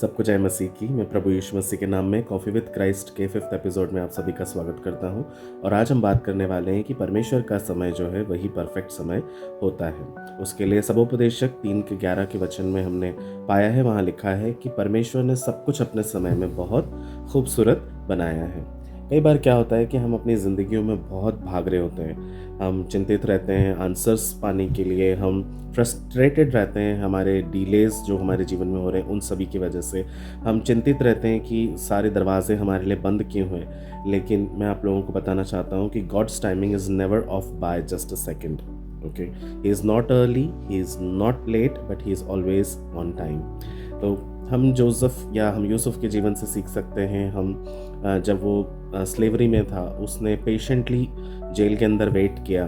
सबको जय मसीह की। मैं प्रभु यीशु मसीह के नाम में कॉफ़ी विद क्राइस्ट के 5th एपिसोड में आप सभी का स्वागत करता हूं। और आज हम बात करने वाले हैं कि परमेश्वर का समय जो है वही परफेक्ट समय होता है। उसके लिए सबोपदेशक 3:11 के वचन में हमने पाया है, वहाँ लिखा है कि परमेश्वर ने सब कुछ अपने समय में बहुत खूबसूरत बनाया है। कई बार क्या होता है कि हम अपनी ज़िंदगियों में बहुत भाग रहे होते हैं, हम चिंतित रहते हैं आंसर्स पाने के लिए, हम फ्रस्ट्रेटेड रहते हैं हमारे डिलेज जो हमारे जीवन में हो रहे हैं उन सभी की वजह से। हम चिंतित रहते हैं कि सारे दरवाजे हमारे लिए बंद क्यों हैं। लेकिन मैं आप लोगों को बताना चाहता हूँ कि God's timing is never off by just a second. Okay, he is not early, he is not late, but he is always on time. तो हम जोसेफ या हम यूसुफ के जीवन से सीख सकते हैं। हम जब वो स्लेवरी में था, उसने पेशेंटली जेल के अंदर वेट किया,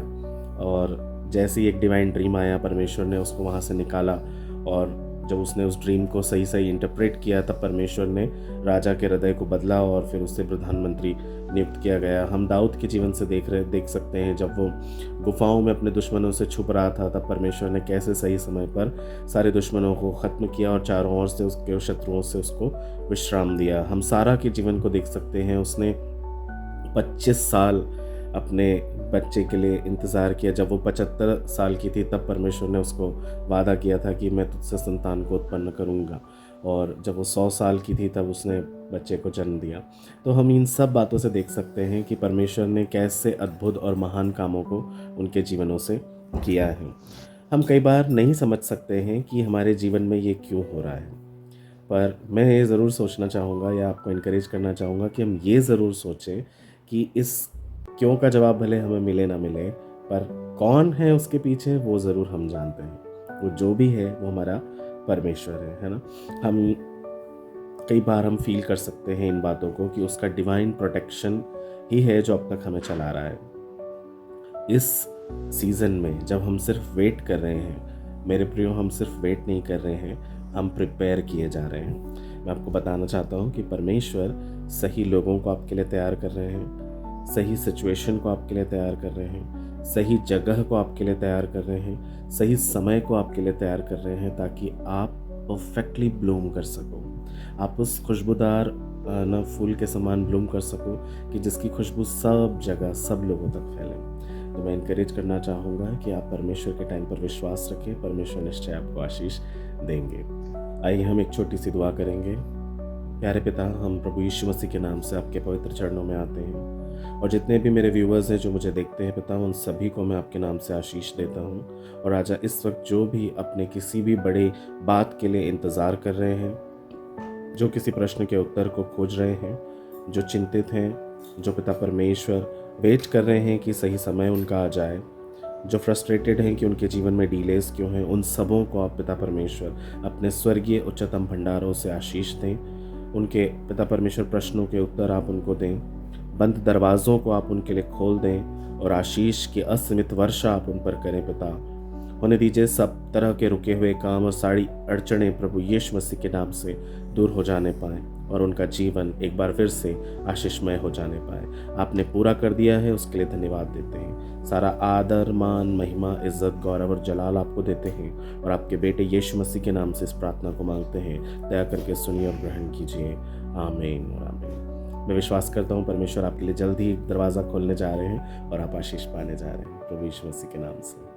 और जैसे ही एक डिवाइन ड्रीम आया, परमेश्वर ने उसको वहाँ से निकाला। और जब उसने उस ड्रीम को सही सही इंटरप्रेट किया, तब परमेश्वर ने राजा के हृदय को बदला और फिर उससे प्रधानमंत्री नियुक्त किया गया। हम दाऊद के जीवन से देख सकते हैं, जब वो गुफाओं में अपने दुश्मनों से छुप रहा था, तब परमेश्वर ने कैसे सही समय पर सारे दुश्मनों को ख़त्म किया और चारों ओर से उसके शत्रुओं से उसको विश्राम दिया। हम सारा के जीवन को देख सकते हैं, उसने 25 साल अपने बच्चे के लिए इंतज़ार किया। जब वो 75 साल की थी, तब परमेश्वर ने उसको वादा किया था कि मैं तुझसे संतान को उत्पन्न करूँगा। और जब वो 100 साल की थी, तब उसने बच्चे को जन्म दिया। तो हम इन सब बातों से देख सकते हैं कि परमेश्वर ने कैसे अद्भुत और महान कामों को उनके जीवनों से किया है। हम कई बार नहीं समझ सकते हैं कि हमारे जीवन में ये क्यों हो रहा है, पर मैं ये ज़रूर सोचना चाहूँगा या आपको इनकरेज करना चाहूँगा कि हम ये ज़रूर सोचें कि इस क्यों का जवाब भले हमें मिले ना मिले, पर कौन है उसके पीछे वो ज़रूर हम जानते हैं। वो जो भी है वो हमारा परमेश्वर है ना। हम कई बार हम फील कर सकते हैं इन बातों को कि उसका डिवाइन प्रोटेक्शन ही है जो अब तक हमें चला रहा है। इस सीज़न में जब हम सिर्फ वेट कर रहे हैं, मेरे प्रियो, हम सिर्फ वेट नहीं कर रहे हैं, हम प्रिपेयर किए जा रहे हैं। मैं आपको बताना चाहता हूँ कि परमेश्वर सही लोगों को आपके लिए तैयार कर रहे हैं, सही सिचुएशन को आपके लिए तैयार कर रहे हैं, सही जगह को आपके लिए तैयार कर रहे हैं, सही समय को आपके लिए तैयार कर रहे हैं, ताकि आप परफेक्टली ब्लूम कर सको। आप उस खुशबूदार ना फूल के समान ब्लूम कर सको कि जिसकी खुशबू सब जगह सब लोगों तक फैले। तो मैं इनकरेज करना चाहूँगा कि आप परमेश्वर के टाइम पर विश्वास रखें, परमेश्वर निश्चय आपको आशीष देंगे। आइए हम एक छोटी सी दुआ करेंगे। प्यारे पिता, हम प्रभु यीशु मसीह के नाम से आपके पवित्र चरणों में आते हैं, और जितने भी मेरे व्यूअर्स हैं जो मुझे देखते हैं पिता, उन सभी को मैं आपके नाम से आशीष देता हूँ। और राजा, इस वक्त जो भी अपने किसी भी बड़ी बात के लिए इंतज़ार कर रहे हैं, जो किसी प्रश्न के उत्तर को खोज रहे हैं, जो चिंतित हैं, जो पिता परमेश्वर वेट कर रहे हैं कि सही समय उनका आ जाए, जो फ्रस्ट्रेटेड हैं कि उनके जीवन में डिलेस क्यों हैं, उन सबों को आप पिता परमेश्वर अपने स्वर्गीय उच्चतम भंडारों से आशीष दें। उनके पिता परमेश्वर प्रश्नों के उत्तर आप उनको दें, बंद दरवाज़ों को आप उनके लिए खोल दें, और आशीष की असीमित वर्षा आप उन पर करें पिता। होने दीजिए सब तरह के रुके हुए काम और सारी अड़चनें प्रभु यीशु मसीह के नाम से दूर हो जाने पाएँ, और उनका जीवन एक बार फिर से आशीषमय हो जाने पाए। आपने पूरा कर दिया है, उसके लिए धन्यवाद देते हैं। सारा आदर, मान, महिमा, इज्जत, गौरव और जलाल आपको देते हैं, और आपके बेटे यीशु मसीह के नाम से इस प्रार्थना को मांगते हैं। दया करके सुनिए और ग्रहण कीजिए। आमीन और आमीन। मैं विश्वास करता हूँ परमेश्वर आपके लिए जल्द ही एक दरवाज़ा खोलने जा रहे हैं और आप आशीष पाने जा रहे हैं, प्रभु यीशु मसीह के नाम से।